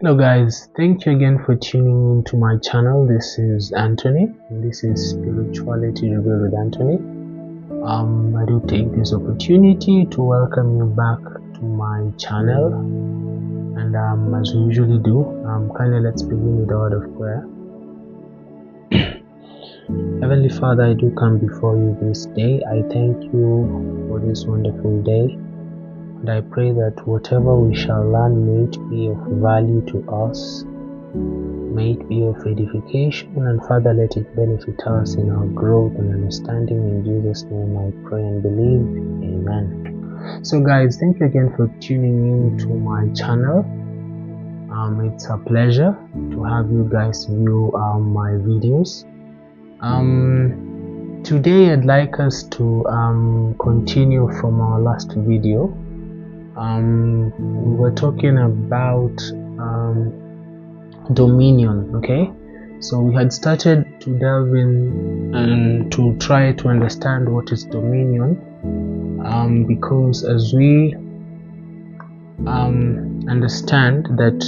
Hello guys, thank you again for tuning into my channel. This is Anthony and this is Spirituality Revealed with Anthony. I do take this opportunity to welcome you back to my channel, and as we usually do, kindly let's begin with a word of prayer. Heavenly Father, I do come before you this day. I thank you for this wonderful day. And I pray that whatever we shall learn, may it be of value to us, may it be of edification, and Father, let it benefit us in our growth and understanding. In Jesus' name I pray and believe. Amen. So guys, thank you again for tuning in to my channel. It's a pleasure to have you guys view my videos. Today I'd like us to continue from our last video. We were talking about dominion. Okay, so we had started to delve in and to try to understand what is dominion, because as we understand that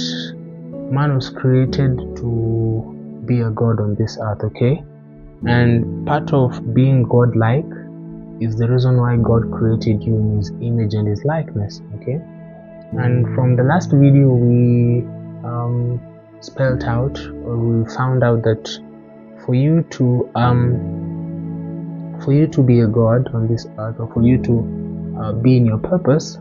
man was created to be a god on this earth. Okay, and part of being godlike is the reason why God created you in his image and his likeness. Okay, and from the last video we spelled out, or we found out that for you to be a god on this earth, or for you to be in your purpose,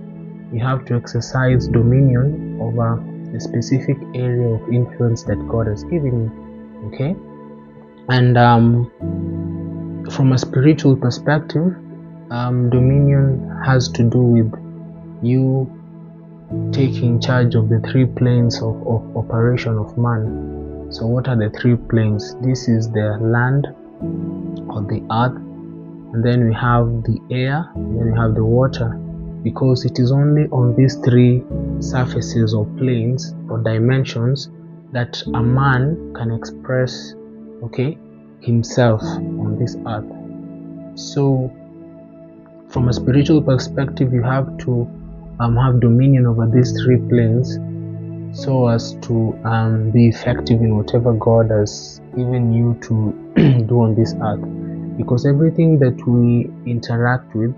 you have to exercise dominion over a specific area of influence that God has given you. Okay, and from a spiritual perspective, dominion has to do with you taking charge of the three planes of operation of man. So what are the three planes? This is the land or the earth, and then we have the air, and then we have the water, because it is only on these three surfaces or planes or dimensions that a man can express, okay, himself on this earth. So from a spiritual perspective, you have to have dominion over these three planes so as to be effective in whatever God has given you to do on this earth. Because everything that we interact with,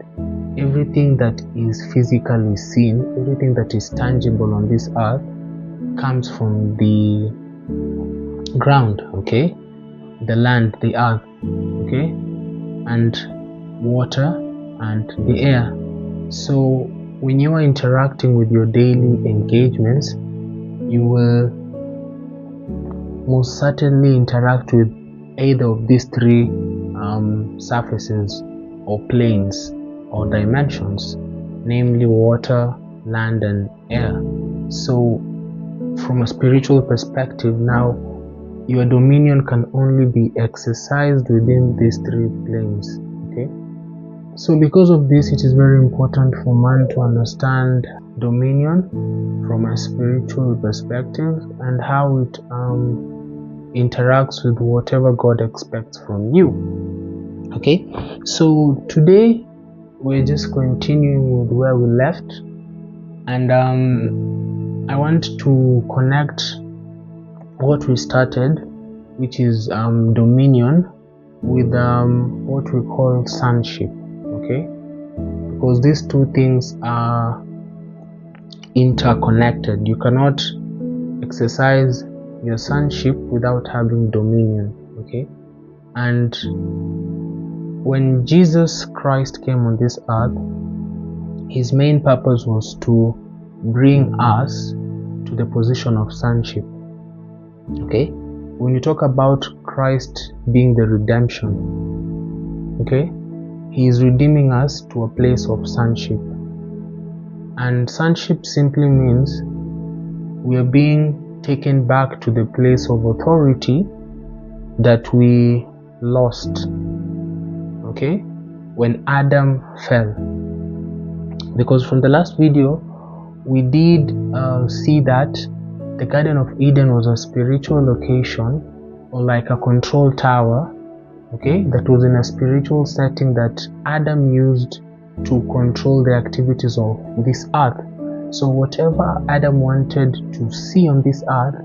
everything that is physically seen, everything that is tangible on this earth comes from the ground, okay, the land, the earth, okay, and water and the air. So when you are interacting with your daily engagements, you will most certainly interact with either of these three surfaces or planes or dimensions, namely water, land, and air. So from a spiritual perspective, now your dominion can only be exercised within these three planes. Okay, so because of this, it is very important for man to understand dominion from a spiritual perspective and how it interacts with whatever God expects from you. Okay, so today we're just continuing with where we left, and I want to connect what we started, which is dominion, with what we call sonship. Okay, because these two things are interconnected. You cannot exercise your sonship without having dominion. Okay, and when Jesus Christ came on this earth, his main purpose was to bring us to the position of sonship. Okay, when you talk about Christ being the redemption, okay, he is redeeming us to a place of sonship. And sonship simply means we are being taken back to the place of authority that we lost, okay, when Adam fell. Because from the last video we did see that the Garden of Eden was a spiritual location, or like a control tower, okay, that was in a spiritual setting that Adam used to control the activities of this earth. So whatever Adam wanted to see on this earth,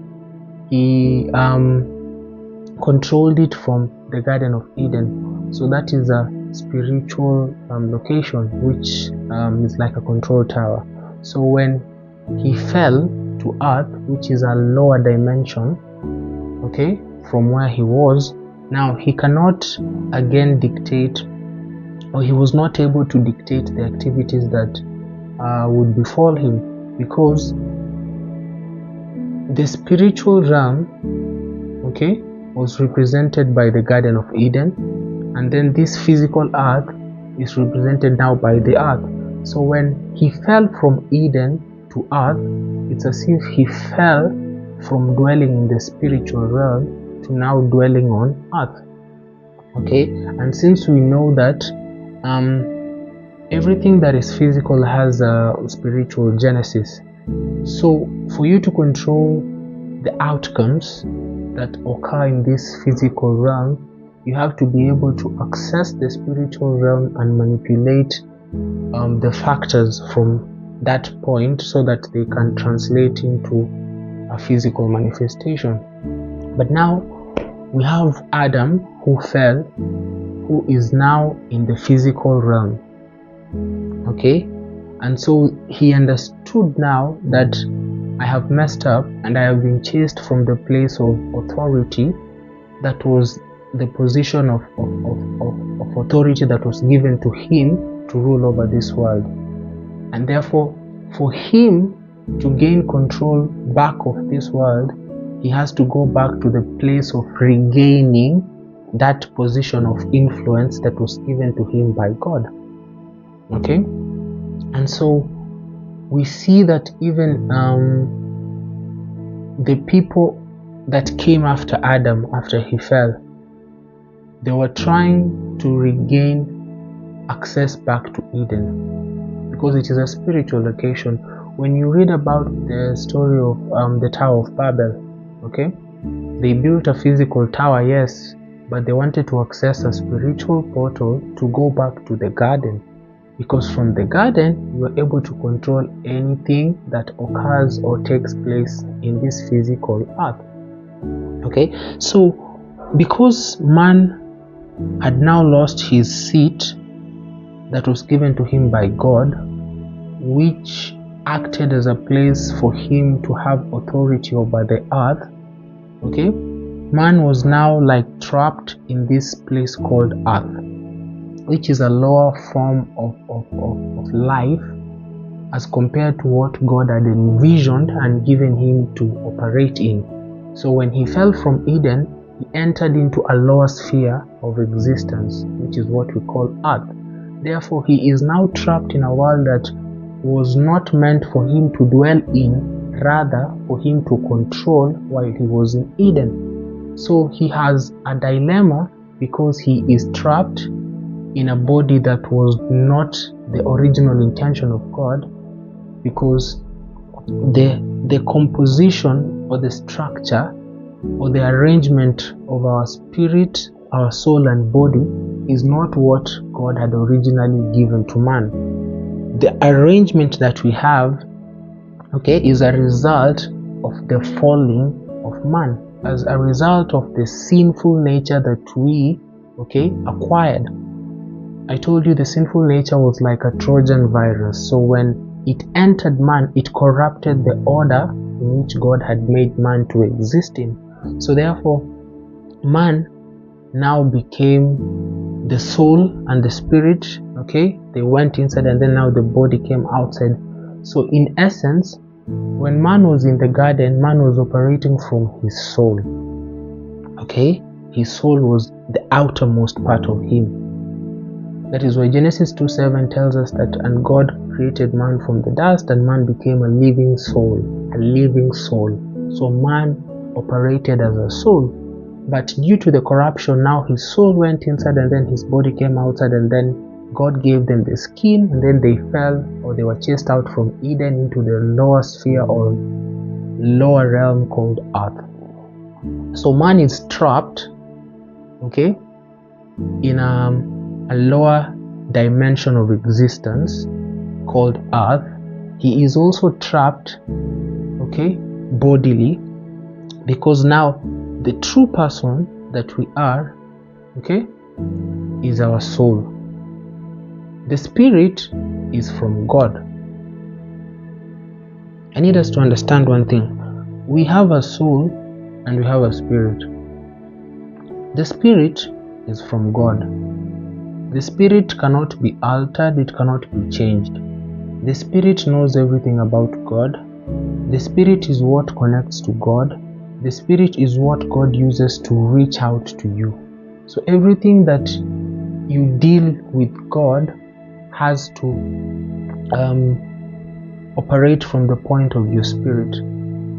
he controlled it from the Garden of Eden. So that is a spiritual location, which is like a control tower. So when he fell to earth, which is a lower dimension, okay, from where he was, now he cannot again dictate, or he was not able to dictate the activities that would befall him, because the spiritual realm, okay, was represented by the Garden of Eden, and then this physical earth is represented now by the earth. So when he fell from Eden to earth, it's as if he fell from dwelling in the spiritual realm to now dwelling on earth. Okay, and since we know that everything that is physical has a spiritual genesis, so for you to control the outcomes that occur in this physical realm, you have to be able to access the spiritual realm and manipulate the factors from that point so that they can translate into a physical manifestation. But now we have Adam who fell, who is now in the physical realm. Okay, and so he understood now that I have messed up and I have been chased from the place of authority that was the position of authority that was given to him to rule over this world. And therefore, for him to gain control back of this world, he has to go back to the place of regaining that position of influence that was given to him by God. Okay? And so we see that even the people that came after Adam, after he fell, they were trying to regain access back to Eden, because it is a spiritual location. When you read about the story of the Tower of Babel, okay, they built a physical tower, yes, but they wanted to access a spiritual portal to go back to the garden, because from the garden you are able to control anything that occurs or takes place in this physical earth. Okay, so because man had now lost his seat that was given to him by God, which acted as a place for him to have authority over the earth, okay, man was now like trapped in this place called earth, which is a lower form of life as compared to what God had envisioned and given him to operate in. So when he fell from Eden, he entered into a lower sphere of existence, which is what we call earth. Therefore, he is now trapped in a world that was not meant for him to dwell in, rather for him to control while he was in Eden. So he has a dilemma, because he is trapped in a body that was not the original intention of God, because the composition or the structure or the arrangement of our spirit, our soul and body is not what God had originally given to man. The arrangement that we have, okay, is a result of the falling of man, as a result of the sinful nature that we, okay, acquired. I told you the sinful nature was like a Trojan virus. So when it entered man, it corrupted the order in which God had made man to exist in. So therefore, man now became the soul and the spirit, okay? They went inside and then now the body came outside. So in essence, when man was in the garden, man was operating from his soul, okay? His soul was the outermost part of him. That is why Genesis 2:7 tells us that, and God created man from the dust, and man became a living soul, a living soul. So man operated as a soul, but due to the corruption, now his soul went inside and then his body came outside, and then God gave them the skin, and then they fell, or they were chased out from Eden into the lower sphere or lower realm called earth. So man is trapped, okay, in a lower dimension of existence called earth, he is also trapped, okay, bodily, because now the true person that we are, okay, is our soul. The spirit is from God. I need us to understand one thing. We have a soul and we have a spirit. The spirit is from God. The spirit cannot be altered, it cannot be changed. The spirit knows everything about God. The spirit is what connects to God. The spirit is what God uses to reach out to you. So everything that you deal with God has to operate from the point of your spirit.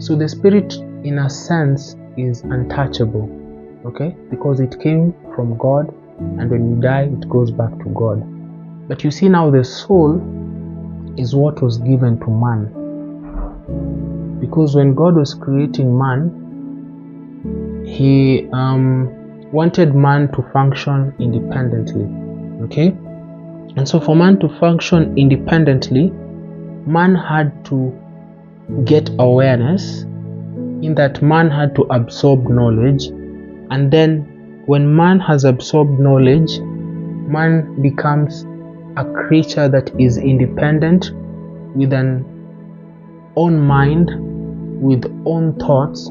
So the spirit, in a sense, is untouchable, okay, because it came from God, and when you die it goes back to God. But you see, now the soul is what was given to man, because when God was creating man, he wanted man to function independently, okay. And so for man to function independently, man had to get awareness, in that man had to absorb knowledge, and then when man has absorbed knowledge, man becomes a creature that is independent, with an own mind, with own thoughts,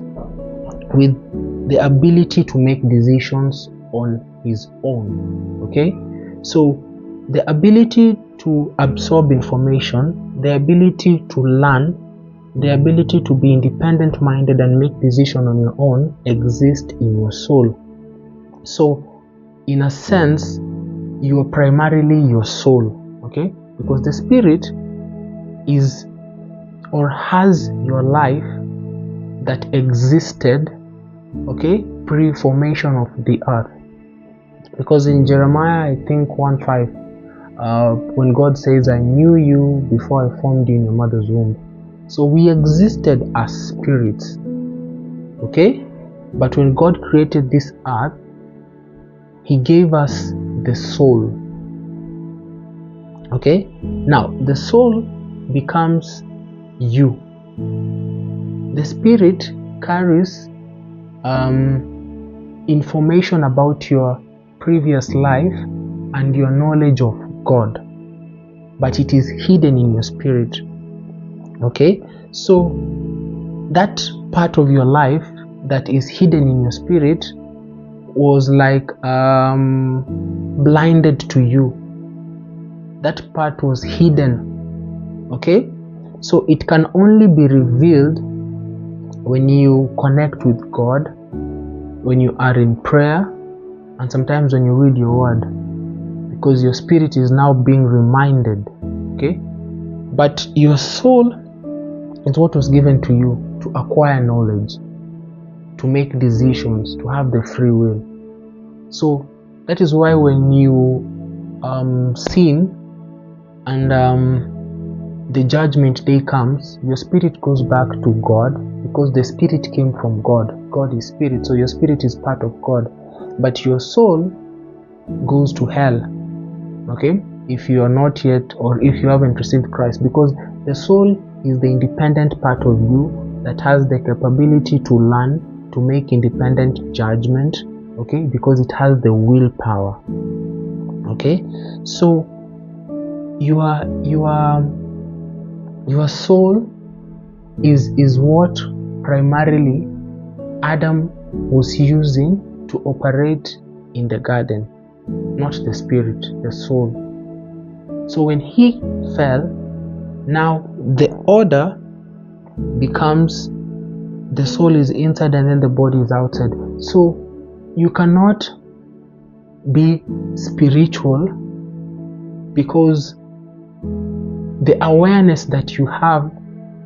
with the ability to make decisions on his own, okay. So the ability to absorb information, the ability to learn, the ability to be independent minded and make decisions on your own exists in your soul. So in a sense, you are primarily your soul, okay, because the spirit is or has your life that existed, okay, pre-formation of the earth. Because in Jeremiah, I think 1:5, when God says, I knew you before I formed you in your mother's womb. So we existed as spirits, okay, but when God created this earth, he gave us the soul, okay. Now the soul becomes you. The spirit carries information about your previous life and your knowledge of God, but it is hidden in your spirit, okay. So that part of your life that is hidden in your spirit was like blinded to you. That part was hidden, okay. So it can only be revealed when you connect with God, when you are in prayer, and sometimes when you read your word, because your spirit is now being reminded, okay. But your soul is what was given to you to acquire knowledge, to make decisions, to have the free will. So that is why when you sin and the judgment day comes, your spirit goes back to God, because the spirit came from God. God is spirit, so your spirit is part of God, but your soul goes to hell, okay, if you are not yet, or if you haven't received Christ, because the soul is the independent part of you that has the capability to learn, to make independent judgment, okay, because it has the willpower, okay. So your soul is what primarily Adam was using to operate in the garden, not the spirit, the soul. So when he fell, now the order becomes the soul is inside and then the body is outside. So you cannot be spiritual, because the awareness that you have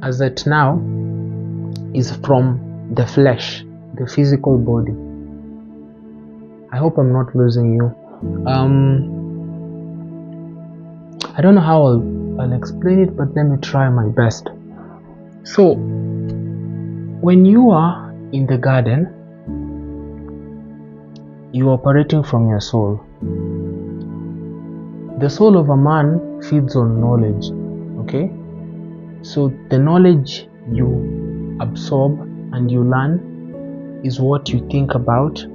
as at now is from the flesh, the physical body. I hope I'm not losing you. I don't know how I'll explain it, but let me try my best. So when you are in the garden, you are operating from your soul. The soul of a man feeds on knowledge, okay. So the knowledge you absorb and you learn is what you think about,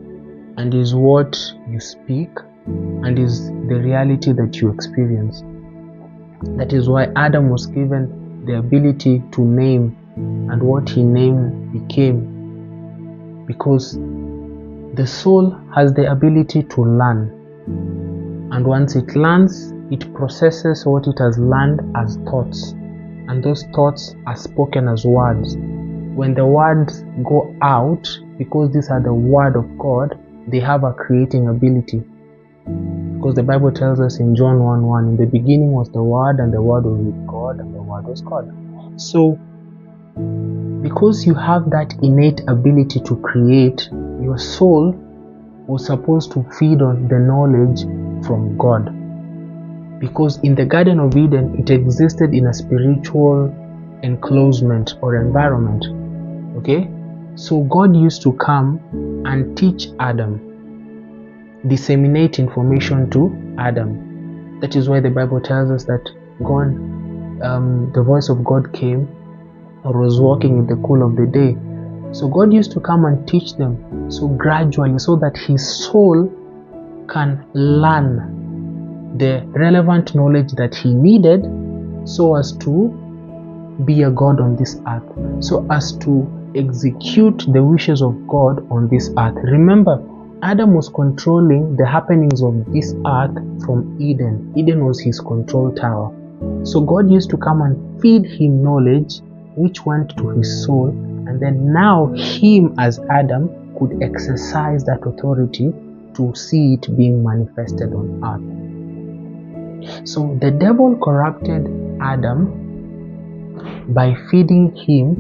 and is what you speak, and is the reality that you experience. That is why Adam was given the ability to name, and what he named became, because the soul has the ability to learn, and once it learns, it processes what it has learned as thoughts, and those thoughts are spoken as words. When the words go out, because these are the word of God, they have a creating ability. Because the Bible tells us in John 1:1, in the beginning was the Word, and the Word was with God, and the Word was God. So, because you have that innate ability to create, your soul was supposed to feed on the knowledge from God. Because in the Garden of Eden, it existed in a spiritual enclosement or environment. Okay? So God used to come and teach Adam, disseminate information to Adam. That is why the Bible tells us that God, the voice of God came or was walking in the cool of the day. So God used to come and teach them, so gradually, so that his soul can learn the relevant knowledge that he needed, so as to be a God on this earth, so as to execute the wishes of God on this earth. Remember, Adam was controlling the happenings of this earth from Eden. Eden was his control tower. So God used to come and feed him knowledge which went to his soul, and then now him as Adam could exercise that authority to see it being manifested on earth. So the devil corrupted Adam by feeding him,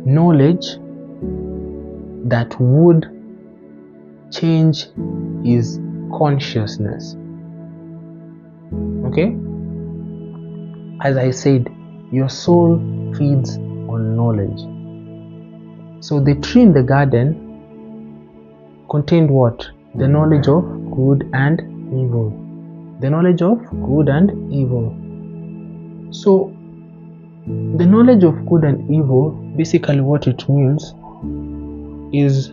knowledge that would change his consciousness. Okay? As I said, your soul feeds on knowledge. So the tree in the garden contained what? The knowledge of good and evil. The knowledge of good and evil. So the knowledge of good and evil, basically what it means is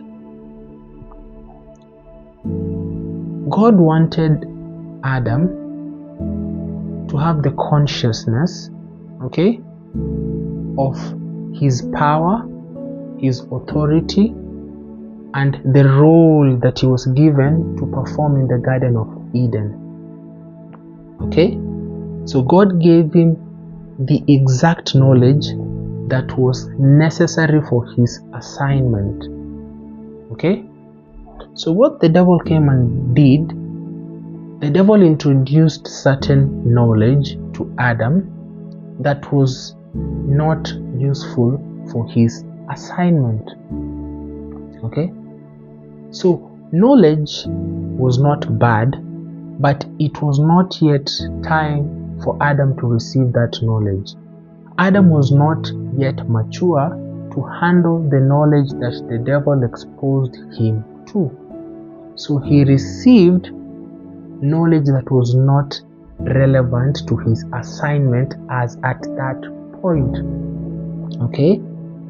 God wanted Adam to have the consciousness, of his power, his authority, and the role that he was given to perform in the Garden of Eden. So God gave him the exact knowledge that was necessary for his assignment. So what the devil came and did, the devil introduced certain knowledge to Adam that was not useful for his assignment. So knowledge was not bad, but it was not yet time for Adam to receive that knowledge. Adam was not yet mature to handle the knowledge that the devil exposed him to. So he received knowledge that was not relevant to his assignment as at that point.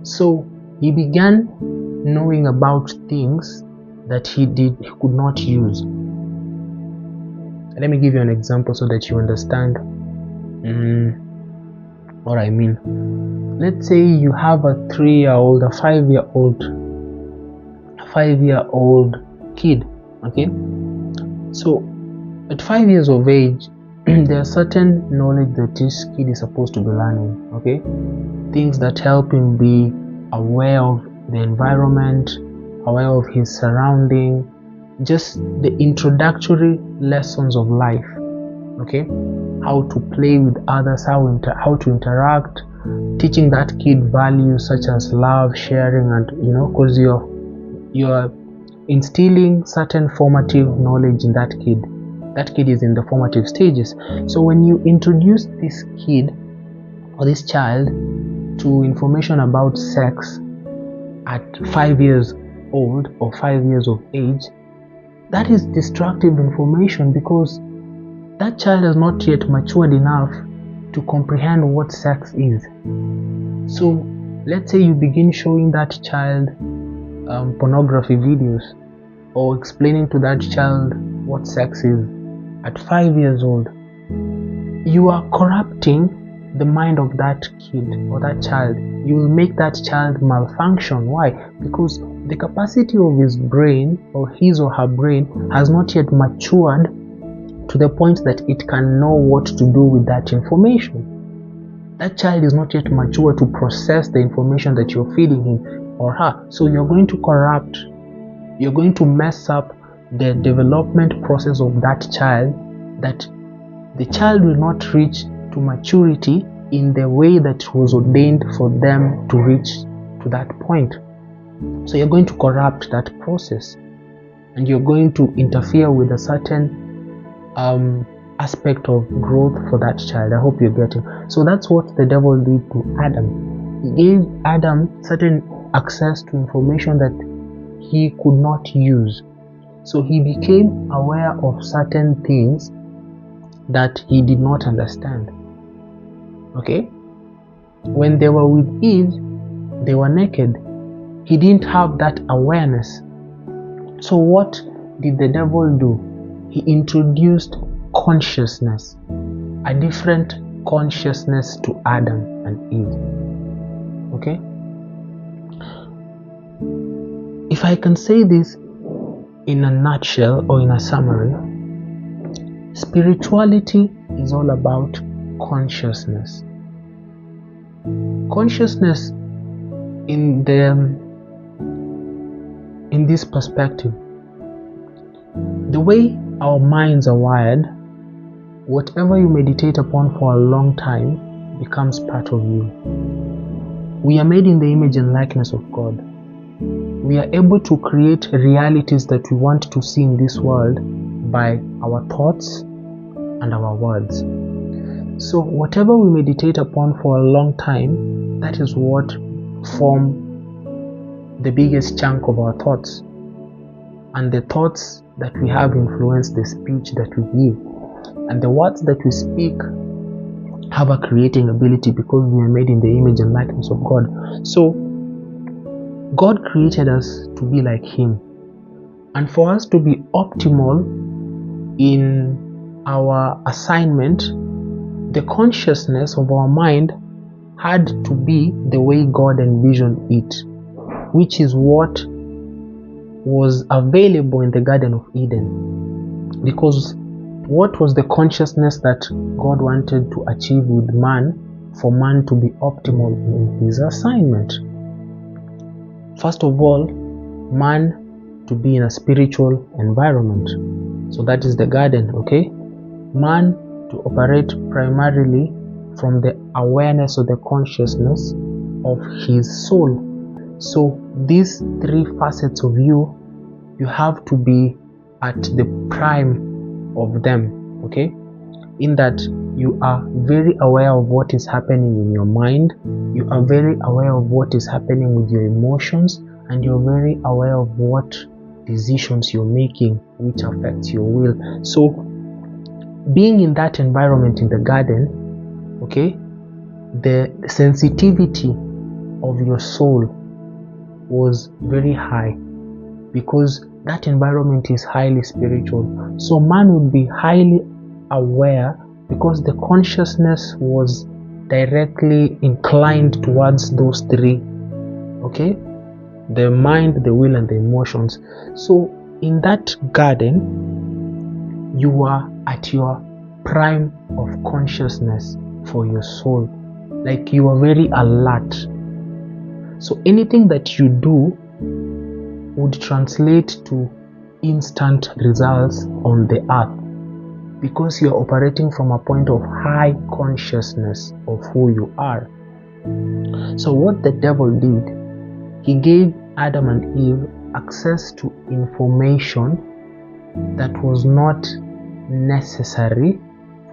So he began knowing about things that he could not use. Let me give you an example so that you understand what I mean. Let's say you have a 3-year-old, a 5-year-old kid. So at 5 years of age, there are certain knowledge that this kid is supposed to be learning. Things that help him be aware of the environment, aware of his surrounding, just the introductory lessons of life. How to play with others, how to interact, teaching that kid values such as love, sharing, and because you're instilling certain formative knowledge in that kid. That kid is in the formative stages. So when you introduce this kid or this child to information about sex at 5 years old or 5 years of age, that is destructive information, because that child has not yet matured enough to comprehend what sex is. So let's say you begin showing that child pornography videos, or explaining to that child what sex is at 5 years old. You are corrupting the mind of that kid or that child. You will make that child malfunction. Why? Because the capacity of his brain, or his or her brain, has not yet matured to the point that it can know what to do with that information. That child is not yet mature to process the information that you're feeding him or her. So you're going to corrupt, you're going to mess up the development process of that child, that the child will not reach to maturity in the way that was ordained for them to reach to that point. So you're going to corrupt that process, and you're going to interfere with a certain aspect of growth for that child. I hope you're getting. So that's what the devil did to Adam. He gave Adam certain access to information that he could not use. So he became aware of certain things that he did not understand. Okay? When they were with Eve, they were naked. He didn't have that awareness. So what did the devil do? He introduced consciousness, a different consciousness to Adam and Eve. Okay? If I can say this in a nutshell or in a summary, spirituality is all about consciousness. Consciousness in this perspective, the way our minds are wired, whatever you meditate upon for a long time becomes part of you. We are made in the image and likeness of God. We are able to create realities that we want to see in this world by our thoughts and our words. So whatever we meditate upon for a long time, that is what form the biggest chunk of our thoughts. And the thoughts that we have influence the speech that we give. And the words that we speak have a creating ability because we are made in the image and likeness of God. So God created us to be like Him. And for us to be optimal in our assignment, the consciousness of our mind had to be the way God envisioned it, which is what was available in the Garden of Eden. Because what was the consciousness that God wanted to achieve with man, for man to be optimal in his assignment? First of all, man to be in a spiritual environment. So that is the garden, okay? Man to operate primarily from the awareness or the consciousness of his soul. So these three facets of you have to be at the prime of them, okay? In that you are very aware of what is happening in your mind, you are very aware of what is happening with your emotions, and you're very aware of what decisions you're making, which affects your will. So being in that environment in the garden, okay, the sensitivity of your soul was very high, because that environment is highly spiritual. So man would be highly aware because the consciousness was directly inclined towards those three, okay? The mind, the will, and the emotions. So in that garden, you are at your prime of consciousness for your soul. Like you are very alert. So anything that you do would translate to instant results on the earth, because you are operating from a point of high consciousness of who you are. So what the devil did, he gave Adam and Eve access to information that was not necessary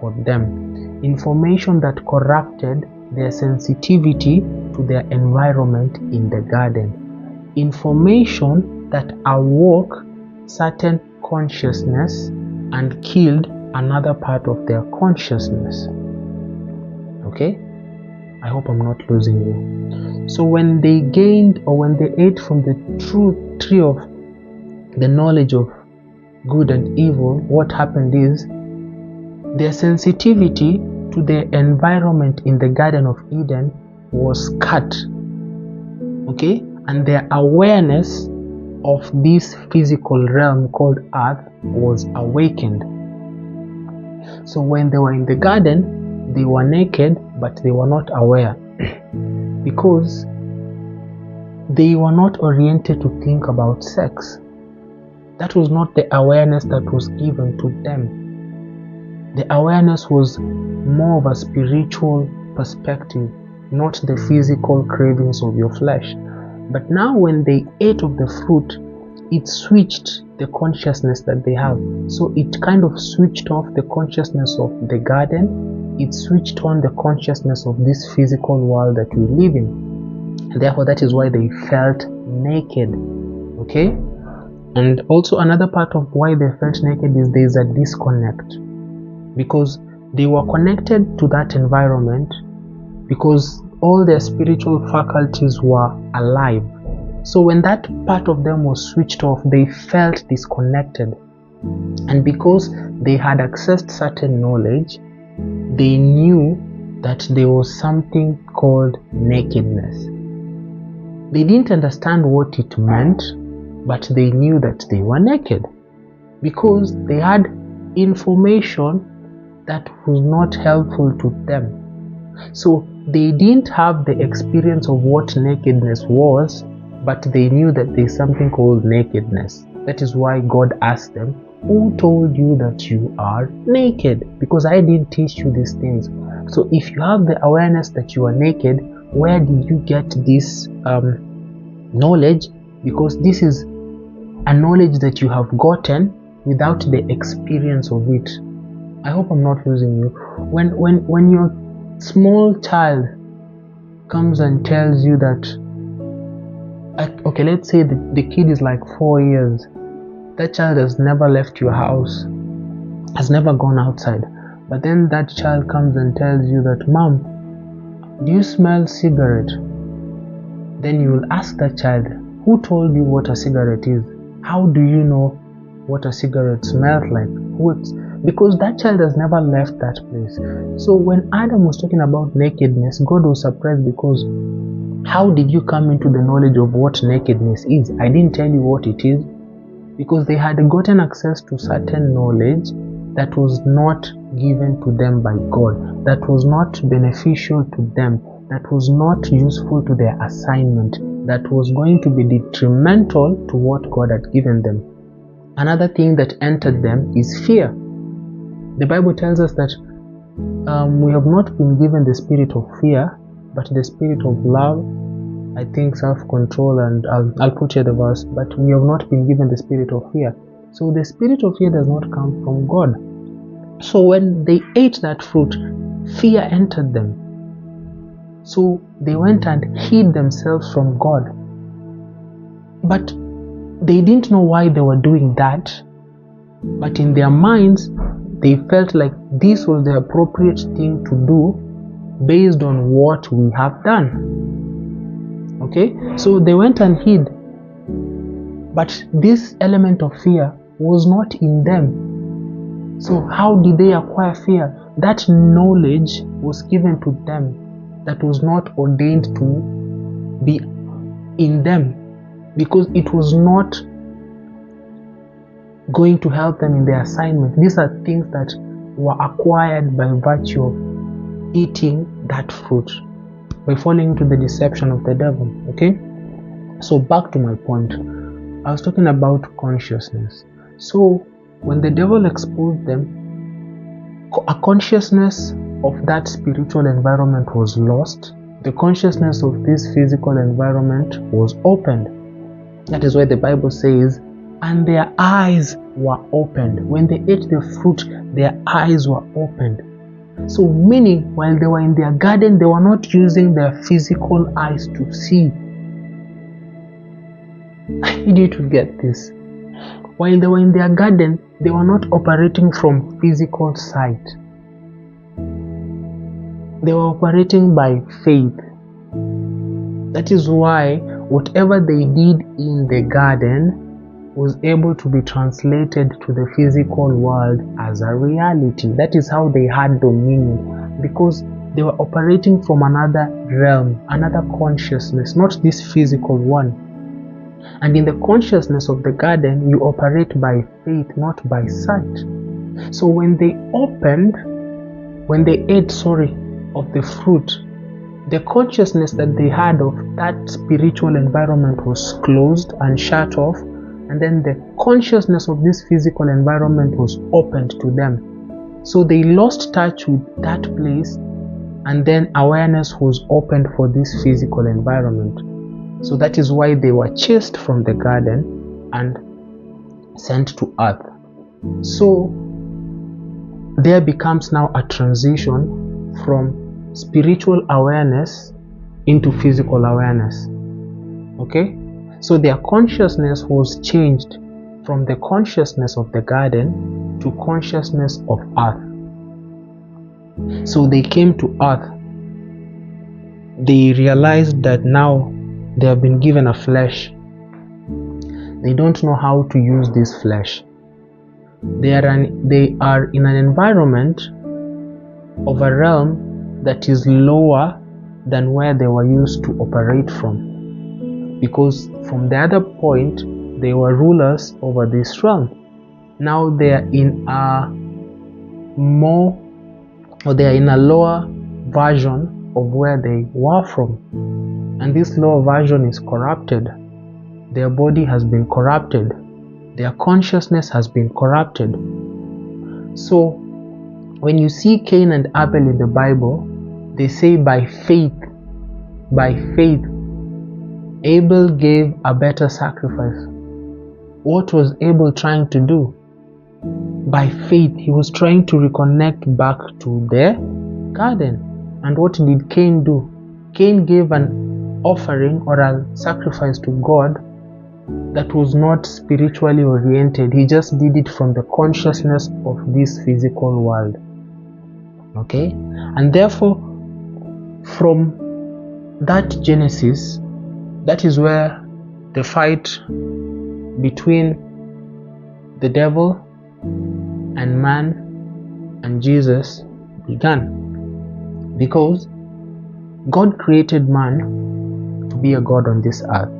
for them, information that corrupted their sensitivity to their environment in the garden, information that awoke certain consciousness and killed another part of their consciousness. Okay, I hope I'm not losing you. So when they ate from the true tree of the knowledge of good and evil, what happened is their sensitivity to the environment in the Garden of Eden was cut. Okay, and their awareness of this physical realm called earth was awakened. So when they were in the garden, they were naked, but they were not aware because they were not oriented to think about sex. That was not the awareness that was given to them. The awareness was more of a spiritual perspective, not the physical cravings of your flesh. But now when they ate of the fruit, it switched the consciousness that they have. So it kind of switched off the consciousness of the garden. It switched on the consciousness of this physical world that we live in. Therefore, that is why they felt naked. Okay? And also another part of why they felt naked is there is a disconnect. Because they were connected to that environment because all their spiritual faculties were alive. So when that part of them was switched off, they felt disconnected. And because they had accessed certain knowledge, they knew that there was something called nakedness. They didn't understand what it meant, but they knew that they were naked because they had information that was not helpful to them. So they didn't have the experience of what nakedness was, but they knew that there's something called nakedness. That is why God asked them, who told you that you are naked? Because I didn't teach you these things. So if you have the awareness that you are naked, where did you get this knowledge? Because this is a knowledge that you have gotten without the experience of it. I hope I'm not losing you. When your small child comes and tells you that, okay, let's say the kid is like 4 years, that child has never left your house, has never gone outside, but then that child comes and tells you that, Mom, do you smell cigarette? Then you will ask that child, who told you what a cigarette is? How do you know what a cigarette smells like? Because that child has never left that place. So when Adam was talking about nakedness, God was surprised because how did you come into the knowledge of what nakedness is? I didn't tell you what it is, because they had gotten access to certain knowledge that was not given to them by God, that was not beneficial to them, that was not useful to their assignment, that was going to be detrimental to what God had given them. Another thing that entered them is fear. The Bible tells us that we have not been given the spirit of fear, but the spirit of love, I think self-control, and I'll put here the verse, but we have not been given the spirit of fear. So the spirit of fear does not come from God. So when they ate that fruit, fear entered them. So they went and hid themselves from God. But they didn't know why they were doing that. But in their minds, they felt like this was the appropriate thing to do based on what we have done. Okay? So they went and hid. But this element of fear was not in them. So how did they acquire fear? That knowledge was given to them that was not ordained to be in them, because it was not going to help them in their assignment. These are things that were acquired by virtue of eating that fruit, by falling into the deception of the devil. Okay? So back to my point. I was talking about consciousness. So when the devil exposed them, a consciousness of that spiritual environment was lost. The consciousness of this physical environment was opened. That is why the Bible says, and their eyes were opened. When they ate the fruit, their eyes were opened. So meaning, while they were in their garden, they were not using their physical eyes to see. I need you to get this. While they were in their garden, they were not operating from physical sight. They were operating by faith. That is why whatever they did in the garden was able to be translated to the physical world as a reality. That is how they had dominion, because they were operating from another realm, another consciousness, not this physical one. And in the consciousness of the garden, you operate by faith, not by sight. So when they ate of the fruit, the consciousness that they had of that spiritual environment was closed and shut off, and then the consciousness of this physical environment was opened to them. So they lost touch with that place, and then awareness was opened for this physical environment. So that is why they were chased from the garden and sent to earth. So there becomes now a transition from spiritual awareness into physical awareness. Okay? So their consciousness was changed from the consciousness of the garden to consciousness of earth. So they came to earth. They realized that now they have been given a flesh. They don't know how to use this flesh. They are in an environment of a realm that is lower than where they were used to operate from. Because from the other point, they were rulers over this realm. Now they are in a lower version of where they were from. And this lower version is corrupted. Their body has been corrupted. Their consciousness has been corrupted. So when you see Cain and Abel in the Bible, they say by faith, Abel gave a better sacrifice. What was Abel trying to do? By faith, he was trying to reconnect back to the garden. And what did Cain do? Cain gave an offering or a sacrifice to God that was not spiritually oriented. He just did it from the consciousness of this physical world. Okay? And therefore, from that Genesis, that is where the fight between the devil and man and Jesus began. Because God created man to be a God on this earth.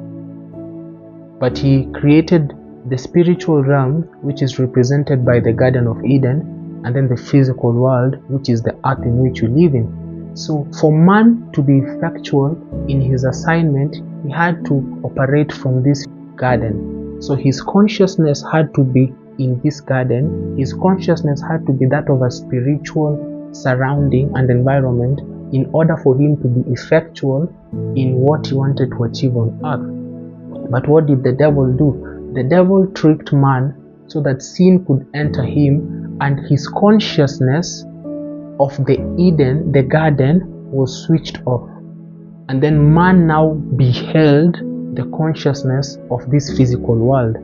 But he created the spiritual realm, which is represented by the Garden of Eden, and then the physical world, which is the earth in which you live in. So for man to be effectual in his assignment, he had to operate from this garden. So his consciousness had to be in this garden. His consciousness had to be that of a spiritual surrounding and environment in order for him to be effectual in what he wanted to achieve on earth. But what did the devil do? The devil tricked man so that sin could enter him, and his consciousness of the Eden, the garden, was switched off. And then man now beheld the consciousness of this physical world.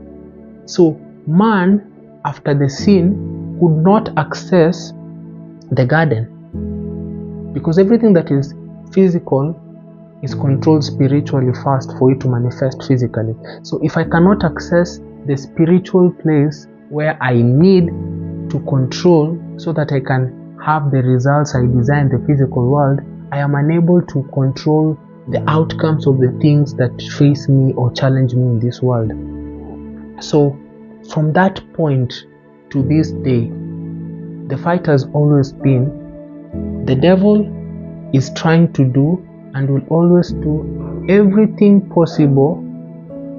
So man, after the sin, could not access the garden, because everything that is physical is controlled spiritually first for it to manifest physically. So if I cannot access the spiritual place where I need to control so that I can have the results I desire in the physical world, I am unable to control the outcomes of the things that face me or challenge me in this world. So from that point to this day, the fight has always been, the devil is trying to do and will always do everything possible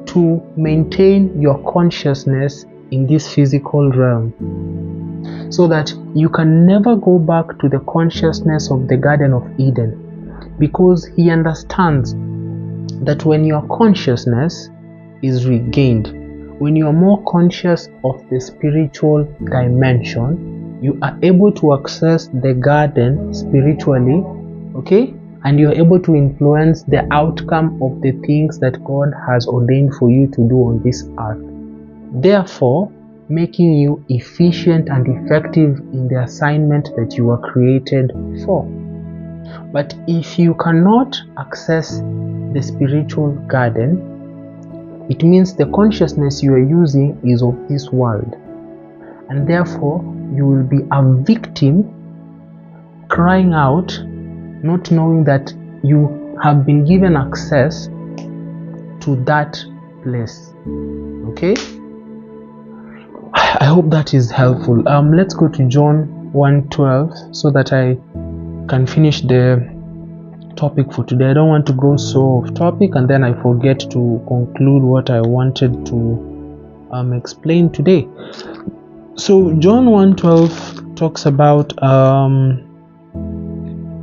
to maintain your consciousness in this physical realm, so that you can never go back to the consciousness of the Garden of Eden, because he understands that when your consciousness is regained, when you are more conscious of the spiritual dimension, you are able to access the garden spiritually, okay? And you're able to influence the outcome of the things that God has ordained for you to do on this earth. Therefore, making you efficient and effective in the assignment that you were created for. But if you cannot access the spiritual garden, it means the consciousness you are using is of this world, and therefore you will be a victim crying out, not knowing that you have been given access to that place. Okay, I hope that is helpful. Let's go to John 1:12 so that I can finish the topic for today. I don't want to go so off topic and then I forget to conclude what I wanted to explain today. So John 1:12 talks about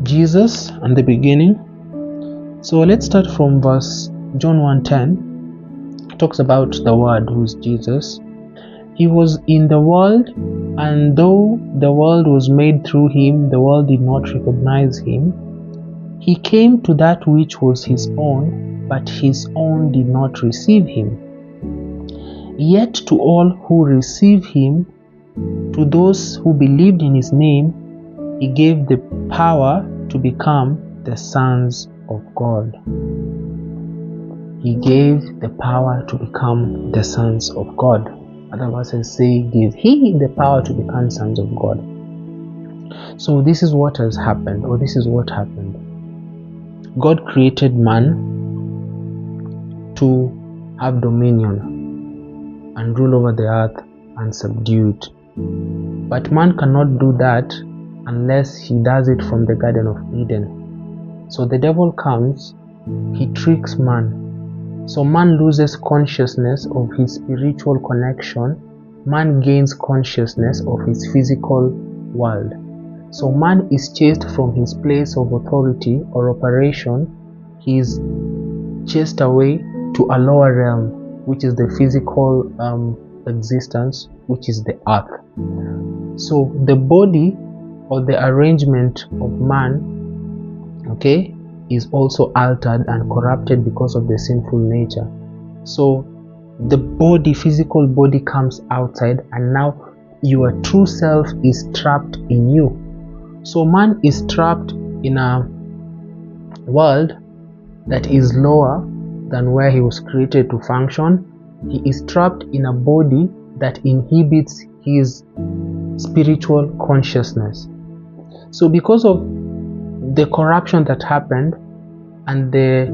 Jesus and the beginning. So let's start from verse John 1:10. It talks about the Word, who is Jesus. He was in the world, and though the world was made through him, the world did not recognize him. He came to that which was his own, but his own did not receive him. Yet to all who receive him, to those who believed in his name, he gave the power to become the sons of God. He gave the power to become the sons of God. Other verses say, give he the power to become sons of God. So this is what has happened, or this is what happened. God created man to have dominion and rule over the earth and subdue it. But man cannot do that unless he does it from the Garden of Eden. So the devil comes, he tricks man. So man loses consciousness of his spiritual connection. Man gains consciousness of his physical world. So man is chased from his place of authority or operation. He is chased away to a lower realm, which is the physical existence, which is the earth. So the body or the arrangement of man, okay, is also altered and corrupted because of the sinful nature. So the body, physical body, comes outside, and now your true self is trapped in you. So man is trapped in a world that is lower than where he was created to function. He is trapped in a body that inhibits his spiritual consciousness. So because of the corruption that happened and the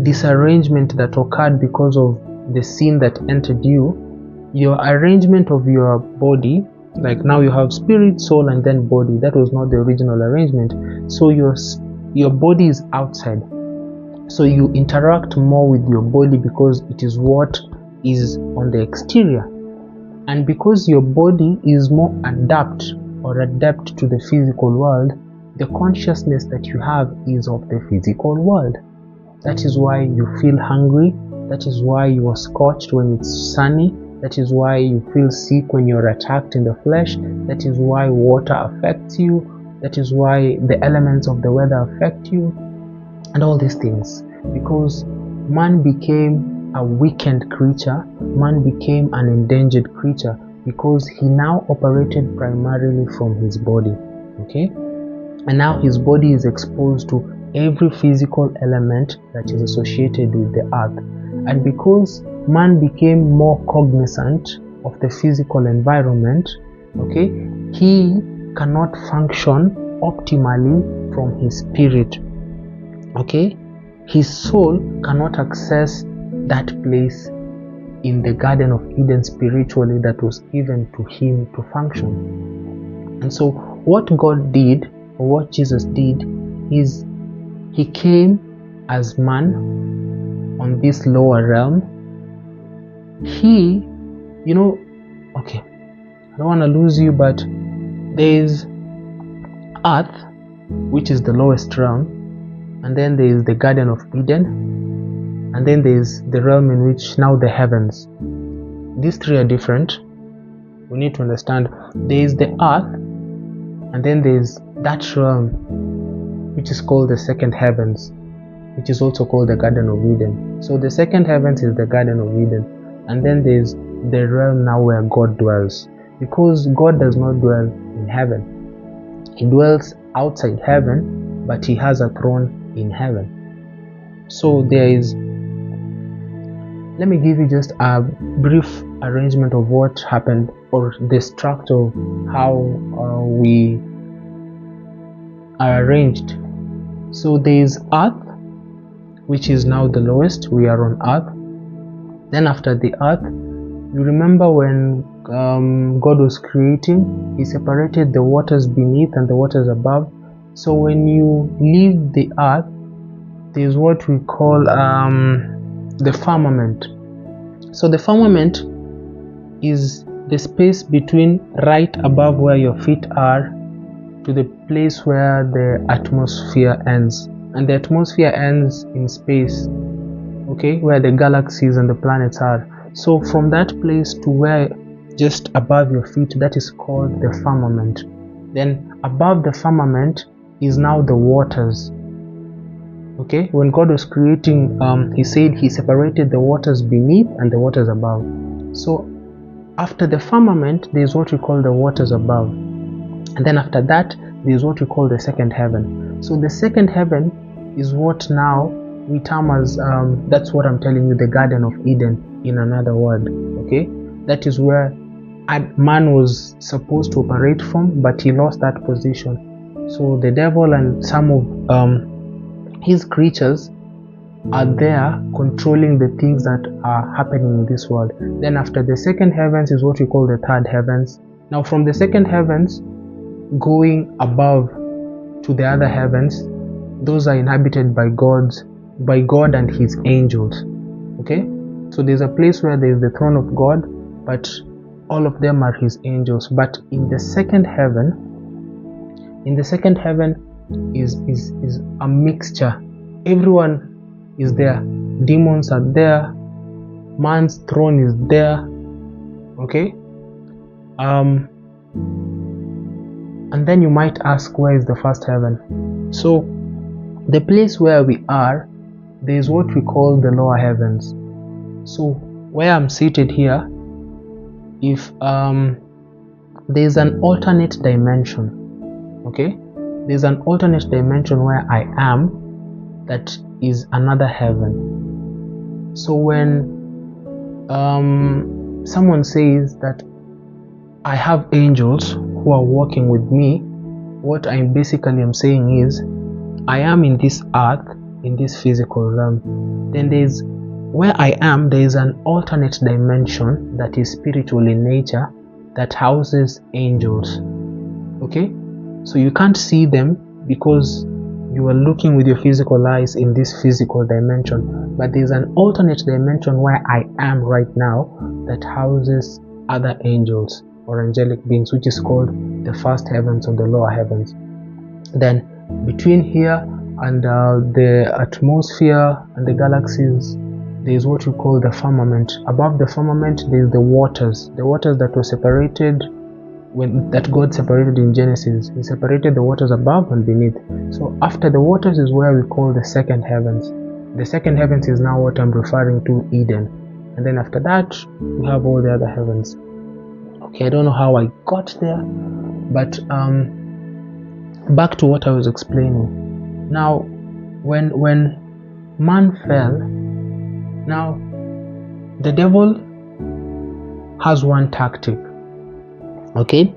disarrangement that occurred because of the sin that entered you, your arrangement of your body, like now you have spirit, soul, and then body. That was not the original arrangement. So your body is outside. So you interact more with your body because it is what is on the exterior. And because your body is more adept to the physical world, the consciousness that you have is of the physical world. That is why you feel hungry. That is why you are scorched when it's sunny. That is why you feel sick when you're attacked in the flesh. That is why water affects you. That is why the elements of the weather affect you. And all these things. Because man became a weakened creature. Man became an endangered creature because he now operated primarily from his body. Okay? And now his body is exposed to every physical element that is associated with the earth. And because man became more cognizant of the physical environment, okay, he cannot function optimally from his spirit. Okay, his soul cannot access that place in the Garden of Eden spiritually that was given to him to function. And so what God did, or what Jesus did, is he came as man on this lower realm. He, okay, I don't want to lose you, but there is earth, which is the lowest realm, and then there is the Garden of Eden, and then there is the realm in which now the heavens. These three are different. We need to understand there is the earth, and then there is that realm which is called the second heavens, which is also called the Garden of Eden. So the second heavens is the Garden of Eden, and then there is the realm now where God dwells, because God does not dwell in heaven. He dwells outside heaven, but he has a throne in heaven. So there is, let me give you just a brief arrangement of what happened, or the structure of how we are arranged. So there is earth, which is now the lowest. We are on earth. Then after the earth, you remember when God was creating, he separated the waters beneath and the waters above. So when you leave the earth, there is what we call the firmament. So the firmament is the space between right above where your feet are to the place where the atmosphere ends. And the atmosphere ends in space, okay, where the galaxies and the planets are. So from that place to where just above your feet, that is called the firmament. Then above the firmament is now the waters. Okay, when God was creating, he said he separated the waters beneath and the waters above. So after the firmament, there is what we call the waters above, and then after that there is what we call the second heaven. So the second heaven is what now we term as that's what I'm telling you, the Garden of Eden, in another word. Okay, that is where man was supposed to operate from, but he lost that position. So the devil and some of his creatures are there controlling the things that are happening in this world. Then after the second heavens is what we call the third heavens. Now from the second heavens going above to the other heavens, those are inhabited by God and his angels. Okay, so there's a place where there's the throne of God, but all of them are his angels. But in the second heaven is a mixture. Everyone is there. Demons are there. Man's throne is there. Okay. And then you might ask, where is the first heaven? So the place where we are, there is what we call the lower heavens. So where I'm seated here, if there is an alternate dimension, okay, there's an alternate dimension where I am, that is another heaven. So when someone says that I have angels who are working with me, what I basically am saying is I am in this earth, in this physical realm. Then there's where I am, there is an alternate dimension that is spiritual in nature, that houses angels. Okay, so you can't see them because you are looking with your physical eyes in this physical dimension, but there's an alternate dimension where I am right now that houses other angels or angelic beings, which is called the first heavens or the lower heavens. Then between here and the atmosphere and the galaxies, there is what we call the firmament. Above the firmament there is the waters that were separated that God separated in Genesis. He separated the waters above and beneath. So after the waters is where we call the second heavens. The second heavens is now what I'm referring to, Eden. And then after that we have all the other heavens. Okay, I don't know how I got there, but back to what I was explaining. Now when man fell, now the devil has one tactic. Okay,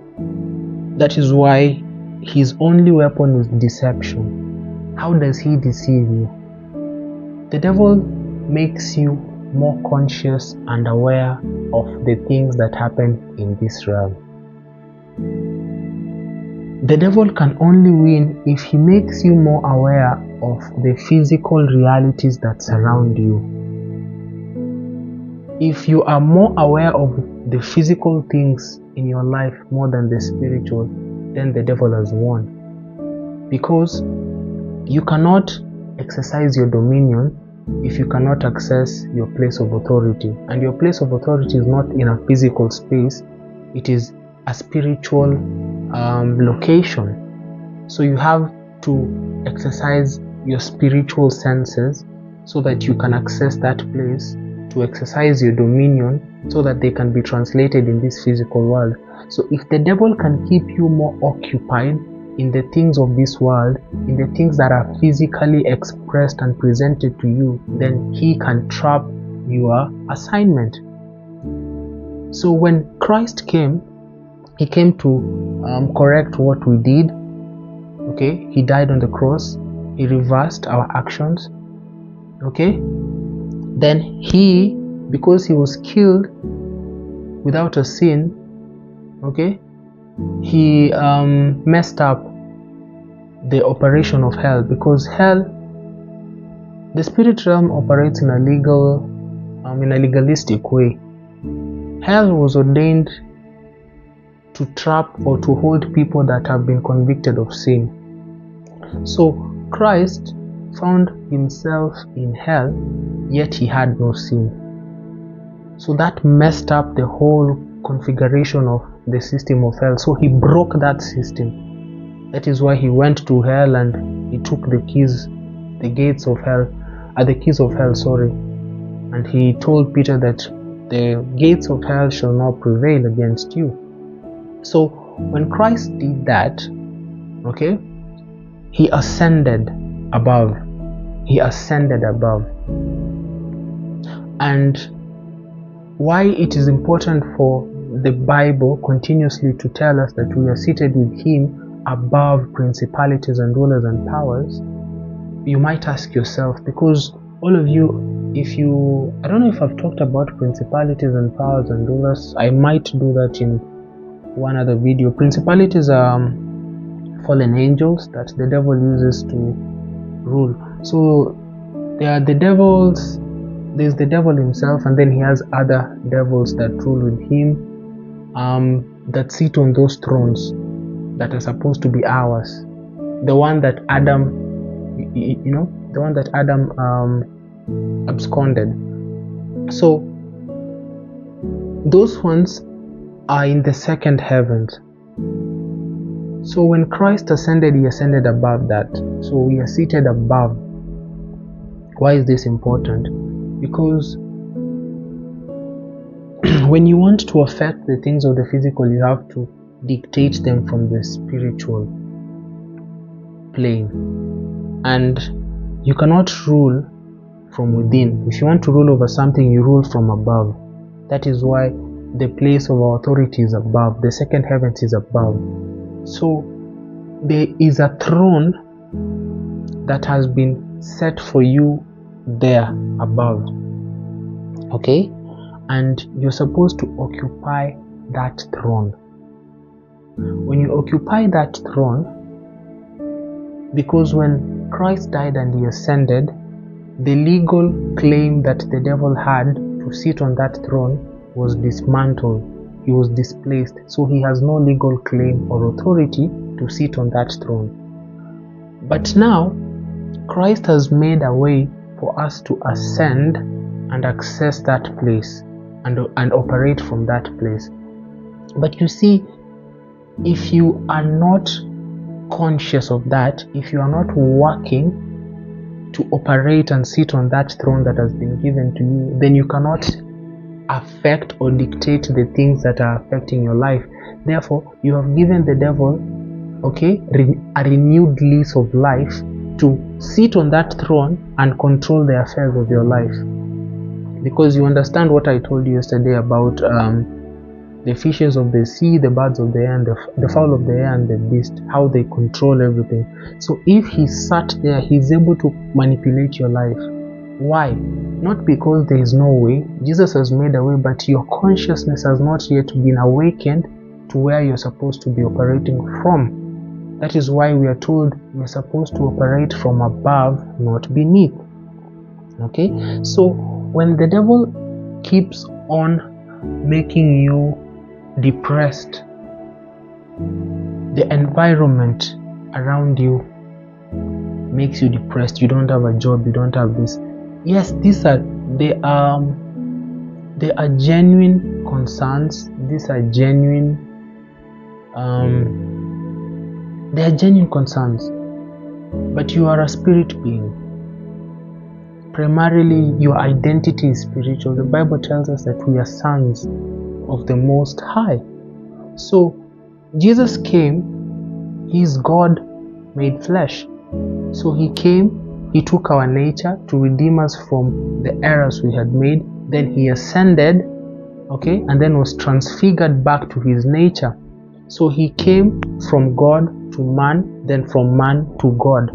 that is why his only weapon is deception. How does he deceive you? The devil makes you more conscious and aware of the things that happen in this realm. The devil can only win if he makes you more aware of the physical realities that surround you. If you are more aware of the physical things in your life more than the spiritual, then the devil has won. Because you cannot exercise your dominion if you cannot access your place of authority. And your place of authority is not in a physical space, it is a spiritual location. So you have to exercise your spiritual senses so that you can access that place, to exercise your dominion so that they can be translated in this physical world. So if the devil can keep you more occupied in the things of this world, in the things that are physically expressed and presented to you, then he can trap your assignment. So when Christ came, he came to correct what we did. Okay, he died on the cross. He reversed our actions. Okay, then he, because he was killed without a sin, okay, he messed up the operation of hell, because hell, the spirit realm, operates in a legalistic way. Hell was ordained to trap or to hold people that have been convicted of sin. So Christ found himself in hell, yet he had no sin. So that messed up the whole configuration of the system of hell. So he broke that system. That is why he went to hell and he took the keys of hell, and he told Peter that the gates of hell shall not prevail against you. So when Christ did that, okay, he ascended above. And why it is important for the Bible continuously to tell us that we are seated with him above principalities and rulers and powers, you might ask yourself, because all of you, I don't know if I've talked about principalities and powers and rulers. I might do that in one other video. Principalities are fallen angels that the devil uses to rule. So there are the devils, there's the devil himself, and then he has other devils that rule with him, that sit on those thrones that are supposed to be ours. The one that Adam, absconded. So those ones are in the second heavens. So when Christ ascended, he ascended above that. So we are seated above. Why is this important? Because when you want to affect the things of the physical, you have to dictate them from the spiritual plane. And you cannot rule from within. If you want to rule over something, you rule from above. That is why the place of our authority is above. The second heavens is above. So there is a throne that has been set for you there above. Okay? And you're supposed to occupy that throne. When you occupy that throne, because when Christ died and he ascended, the legal claim that the devil had to sit on that throne was dismantled. He was displaced. So he has no legal claim or authority to sit on that throne. But now, Christ has made a way for us to ascend and access that place and operate from that place. But you see, if you are not conscious of that, if you are not working to operate and sit on that throne that has been given to you, then you cannot affect or dictate the things that are affecting your life. Therefore, you have given the devil, okay, a renewed lease of life to sit on that throne and control the affairs of your life. Because you understand what I told you yesterday about the fishes of the sea, the birds of the air, and the fowl of the air, and the beast, how they control everything. So if he sat there, he's able to manipulate your life. Why? Not because there is no way. Jesus has made a way, but your consciousness has not yet been awakened to where you're supposed to be operating from. That is why we are told we're supposed to operate from above, not beneath. Okay? So when the devil keeps on making you depressed, the environment around you makes you depressed. You don't have a job, you don't have this. Yes, they are genuine concerns. These are genuine they are genuine concerns. But you are a spirit being. Primarily, your identity is spiritual. The Bible tells us that we are sons of the Most High. So Jesus came, He's God made flesh. So he came, he took our nature to redeem us from the errors we had made. Then he ascended, okay, and then was transfigured back to his nature. So he came from God to man, then from man to God.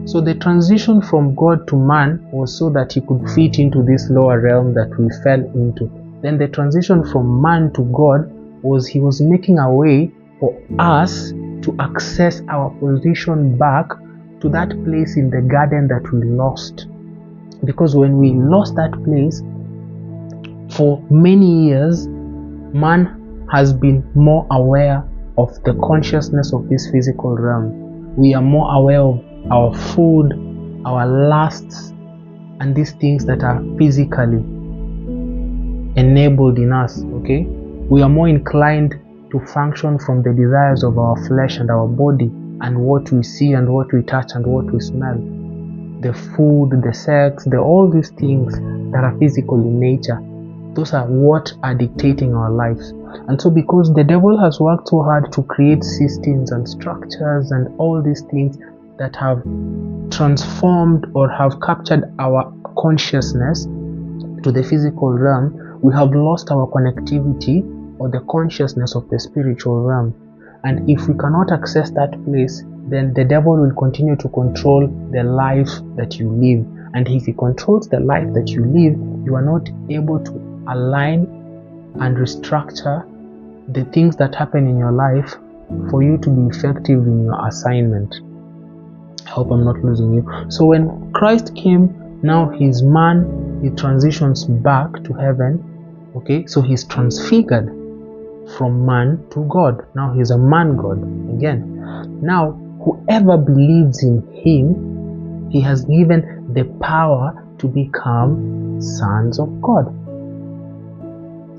So the transition from God to man was so that he could fit into this lower realm that we fell into. Then the transition from man to God was he was making a way for us to access our position back to that place in the garden that we lost. Because when we lost that place, for many years, man has been more aware of the consciousness of this physical realm. We are more aware of our food, our lusts, and these things that are physically enabled in us, okay? We are more inclined to function from the desires of our flesh and our body, and what we see and what we touch and what we smell. The food, the sex, all these things that are physical in nature, those are what are dictating our lives. And so because the devil has worked so hard to create systems and structures and all these things that have transformed or have captured our consciousness to the physical realm, we have lost our connectivity or the consciousness of the spiritual realm. And if we cannot access that place, then the devil will continue to control the life that you live. And if he controls the life that you live, you are not able to align and restructure the things that happen in your life for you to be effective in your assignment. I hope I'm not losing you. So when Christ came, now he's man, he transitions back to heaven. Okay, so he's transfigured from man to God. Now he's a man God again. Now whoever believes in him, he has given the power to become sons of God.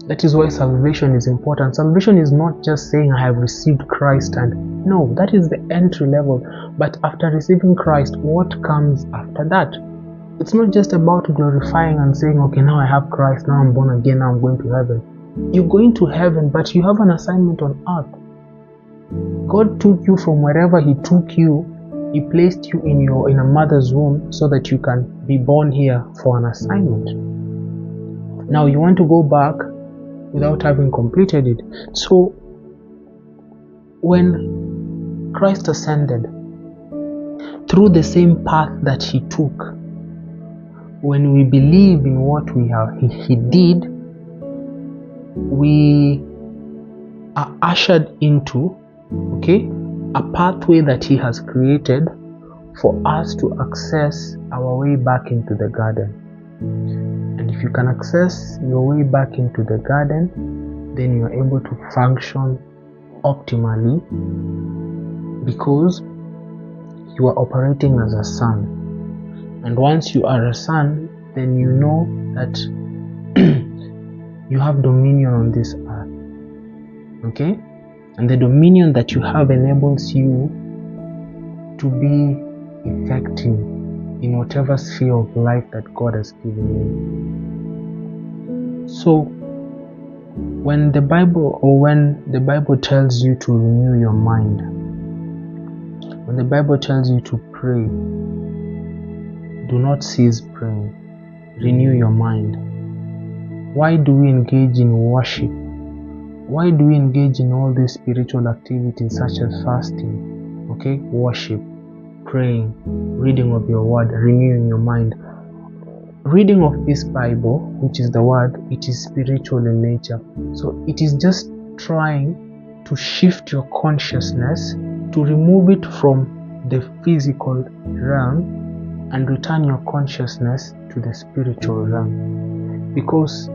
That is why salvation is important. Salvation is not just saying I have received Christ and no, that is the entry level. But after receiving Christ, what comes after that? It's not just about glorifying and saying, okay, now I have Christ, now I'm born again, now I'm going to heaven. You're going to heaven, but you have an assignment on earth. God took you from wherever he took you. He placed you in a mother's womb so that you can be born here for an assignment. Now you want to go back without having completed it. So when Christ ascended through the same path that he took, when we believe in what he did, we are ushered into, okay, a pathway that he has created for us to access our way back into the garden. And if you can access your way back into the garden, then you are able to function optimally because you are operating as a son. And once you are a son, then you know that you have dominion on this earth. Okay? And the dominion that you have enables you to be effective in whatever sphere of life that God has given you. So when the Bible tells you to renew your mind, when the Bible tells you to pray, do not cease praying. Renew your mind. Why do we engage in worship? Why do we engage in all these spiritual activities such as fasting, okay, worship, praying, reading of your word, renewing your mind? Reading of this Bible, which is the word, it is spiritual in nature. So it is just trying to shift your consciousness, to remove it from the physical realm and return your consciousness to the spiritual realm. Because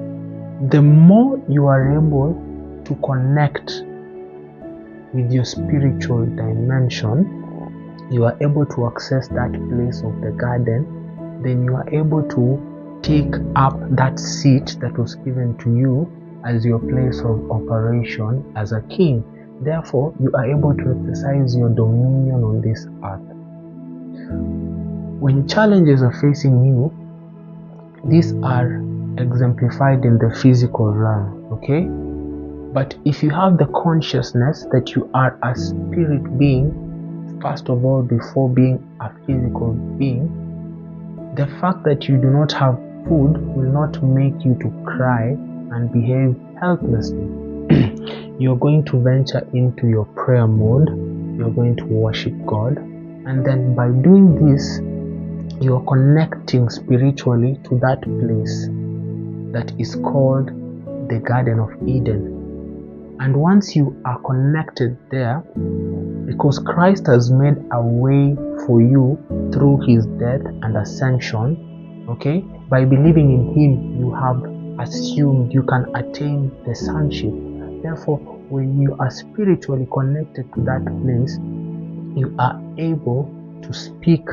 the more you are able to connect with your spiritual dimension, you are able to access that place of the garden. Then you are able to take up that seat that was given to you as your place of operation as a king. Therefore, you are able to exercise your dominion on this earth. When challenges are facing you, these are exemplified in the physical realm, okay? But if you have the consciousness that you are a spirit being, first of all, before being a physical being, the fact that you do not have food will not make you to cry and behave helplessly. You're going to venture into your prayer mode. You're going to worship God. And then by doing this, you're connecting spiritually to that place that is called the Garden of Eden. And once you are connected there, because Christ has made a way for you through his death and ascension, okay, by believing in him, you have assumed you can attain the sonship. Therefore, when you are spiritually connected to that place, you are able to speak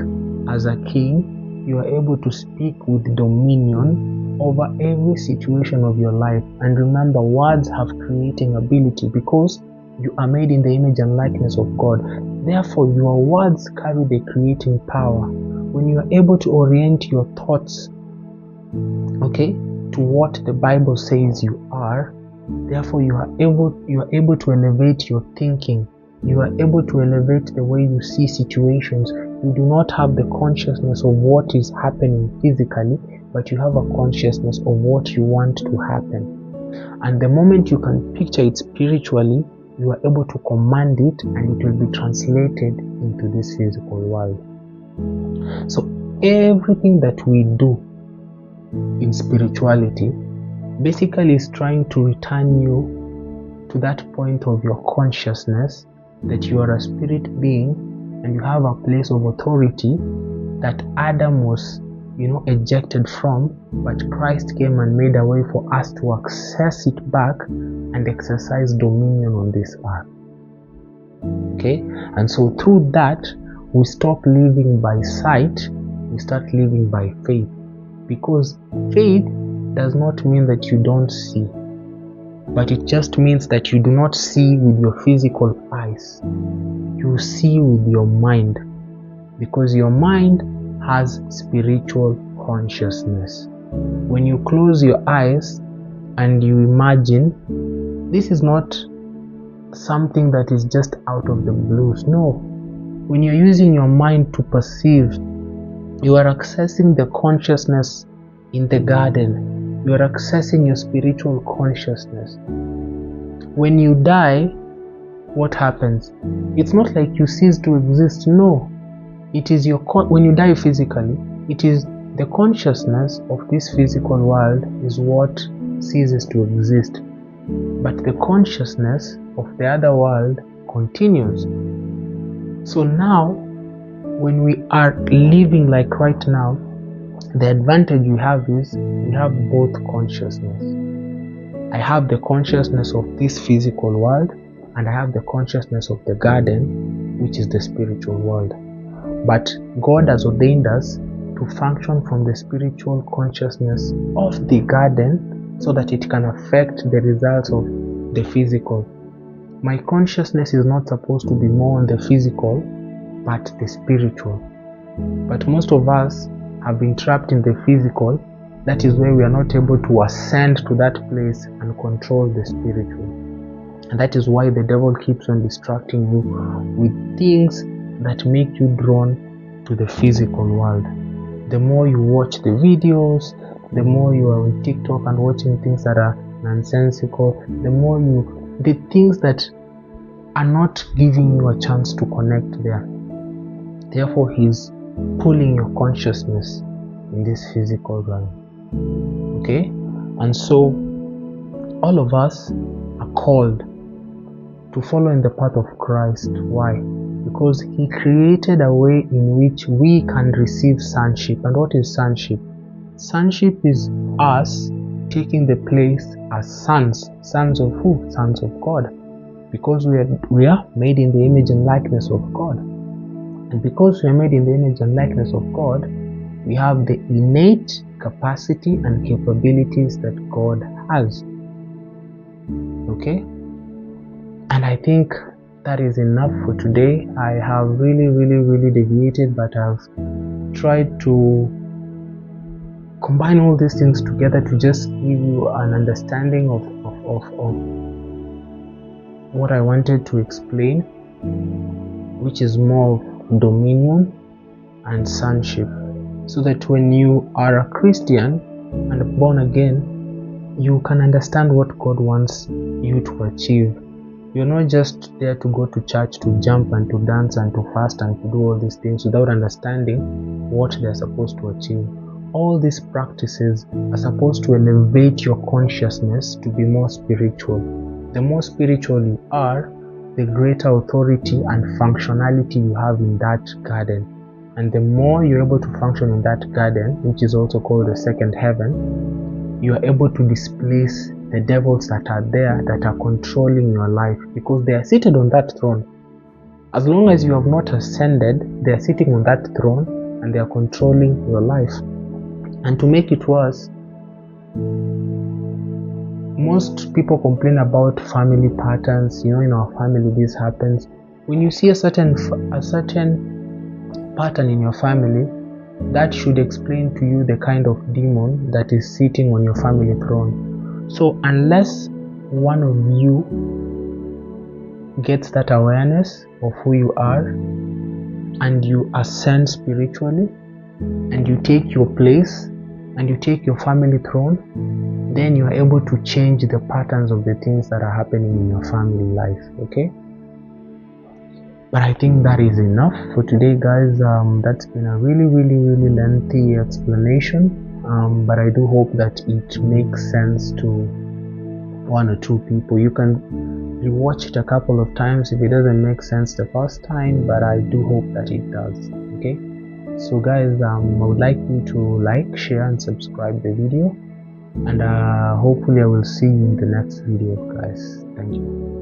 as a king. You are able to speak with dominion over every situation of your life. And remember, words have creating ability because you are made in the image and likeness of God. Therefore, your words carry the creating power. When you are able to orient your thoughts, okay, to what the Bible says you are, therefore you are able to elevate your thinking. You are able to elevate the way you see situations. You do not have the consciousness of what is happening physically, but you have a consciousness of what you want to happen. And the moment you can picture it spiritually, you are able to command it, and it will be translated into this physical world. So everything that we do in spirituality basically is trying to return you to that point of your consciousness that you are a spirit being and you have a place of authority that Adam was, ejected from, but Christ came and made a way for us to access it back and exercise dominion on this earth. Okay? And so through that, we stop living by sight, we start living by faith. Because faith does not mean that you don't see, but it just means that you do not see with your physical eyes. You see with your mind, because your mind has spiritual consciousness. When you close your eyes and you imagine, this is not something that is just out of the blues. No. When you're using your mind to perceive, you are accessing the consciousness in the garden. You are accessing your spiritual consciousness. When you die, what happens? It's not like you cease to exist. No. It is when you die physically, it is the consciousness of this physical world is what ceases to exist. But the consciousness of the other world continues. So now, when we are living like right now, the advantage we have is we have both consciousness. I have the consciousness of this physical world, and I have the consciousness of the garden, which is the spiritual world. But God has ordained us to function from the spiritual consciousness of the garden so that it can affect the results of the physical. My consciousness is not supposed to be more on the physical, but the spiritual. But most of us have been trapped in the physical. That is where we are not able to ascend to that place and control the spiritual. And that is why the devil keeps on distracting you with things that make you drawn to the physical world. The more you watch the videos, the more you are on TikTok and watching things that are nonsensical, the things that are not giving you a chance to connect there. Therefore, he's pulling your consciousness in this physical realm. Okay? And so, all of us are called to follow in the path of Christ. Why? Because he created a way in which we can receive sonship. And what is sonship? Sonship is us taking the place as sons. Sons of who? Sons of God. Because we are made in the image and likeness of God. And because we are made in the image and likeness of God, we have the innate capacity and capabilities that God has. Okay? And I think that is enough for today. I have really deviated, but I've tried to combine all these things together to just give you an understanding of what I wanted to explain. which is more of dominion and sonship, so that when you are a Christian and born again, you can understand what God wants you to achieve. You're not just there to go to church to jump and to dance and to fast and to do all these things without understanding what they're supposed to achieve. All these practices are supposed to elevate your consciousness to be more spiritual. The more spiritual you are, the greater authority and functionality you have in that garden. And the more you're able to function in that garden, which is also called the second heaven, you are able to displace the devils that are there that are controlling your life, because they are seated on that throne. As long as you have not ascended, they are sitting on that throne and they are controlling your life. And to make it worse, most people complain about family patterns. In our family this happens. When you see a certain pattern in your family, that should explain to you the kind of demon that is sitting on your family throne. So unless one of you gets that awareness of who you are and you ascend spiritually and you take your place and you take your family throne, then you are able to change the patterns of the things that are happening in your family life. Okay, but I think that is enough for today, guys. That's been a really lengthy explanation, but I do hope that it makes sense to one or two people. You can rewatch it a couple of times if it doesn't make sense the first time, but I do hope that it does. Okay, so guys, I would like you to like, share and subscribe the video, and hopefully I will see you in the next video, guys. Thank you.